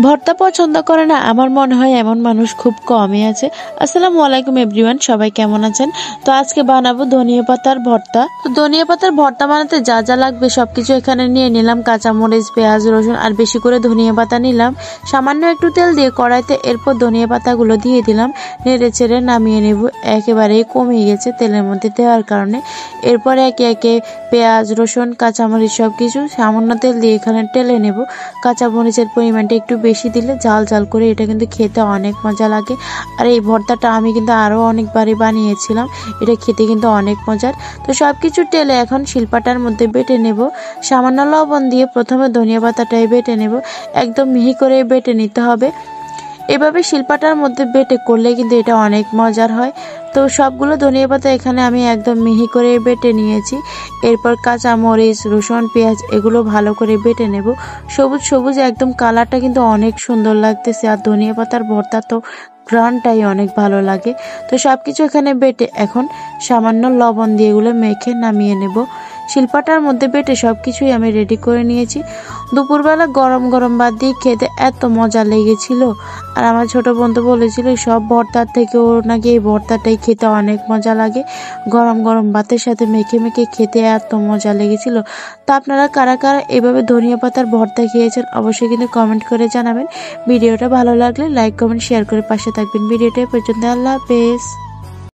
ভর্তা পছন্দ করে না আমার মনে হয় এমন মানুষ খুব কমই আছে। আসসালামু আলাইকুম এভরিওয়ান, সবাই কেমন আছেন? তো আজকে বানাবো ধনিয়া পাতার ভর্তা। তো ধনিয়া পাতার ভর্তা বানাতে যা যা লাগবে সবকিছু এখানে নিয়ে নিলাম। কাঁচামরিচ, পেঁয়াজ, রসুন আর বেশি করে ধনিয়া পাতা নিলাম। সামান্য একটু তেল দিয়ে কড়াইতে এরপর ধনিয়া পাতাগুলো দিয়ে দিলাম। নেড়ে চেড়ে নামিয়ে নেব। একেবারেই কমে গেছে তেলের মধ্যে দেওয়ার কারণে। এরপর একে একে পেঁয়াজ, রসুন, কাঁচামরিচ সবকিছু সামান্য তেল দিয়ে এখানে টেলে নেব। কাঁচামরিচের পরিমাণটা একটু বেশি দিলে ঝাল ঝাল করে এটা কিন্তু খেতে অনেক মজা লাগে। আর এই ভর্তাটা আমি কিন্তু আরও অনেকবারই বানিয়েছিলাম, এটা খেতে কিন্তু অনেক মজার। তো সব কিছু টেলে এখন শিলপাটার মধ্যে বেটে নেব। সামান্য লবণ দিয়ে প্রথমে ধনিয়া পাতাটাই বেটে নেব। একদম মিহি করে বেটে নিতে হবে। এভাবে শিলপাটার মধ্যে বেটে করলে কিন্তু এটা অনেক মজার হয়। তো সবগুলো ধনিয়া পাতা এখানে আমি একদম মিহি করে বেটে নিয়েছি। এরপর কাঁচামরিচ, রসুন, পেঁয়াজ এগুলো ভালো করে বেটে নেব। সবুজ সবুজ একদম কালারটা কিন্তু অনেক সুন্দর লাগতেছে। আর ধনিয়া পাতার ভর্তা তো ঘ্রাণটাই অনেক ভালো লাগে। তো সবকিছু এখানে বেটে এখন সামান্য লবণ দিয়ে এগুলো মেখে নামিয়ে নেব। শিলপাটার মধ্যে বেটে সবকিছুই আমি রেডি করে নিয়েছি। দুপুরবেলা গরম গরম ভাত দিয়ে খেতে এত মজা লেগেছিল। আর আমার ছোট বোন তো বলেছিল সব ভর্তার থেকেও নাকি এই ভর্তাটাই খেতে অনেক মজা লাগে। গরম গরম ভাতের সাথে মেখে মেখে খেতে এত মজা লেগেছিল। তো আপনারা কারা কারা এভাবে ধনিয়া পাতার ভর্তা খেয়েছেন অবশ্যই কিন্তু কমেন্ট করে জানাবেন। ভিডিওটা ভালো লাগলে লাইক, কমেন্ট, শেয়ার করে পাশে থাকবেন। ভিডিওটা পর্যন্ত, আল্লাহ হাফেজ।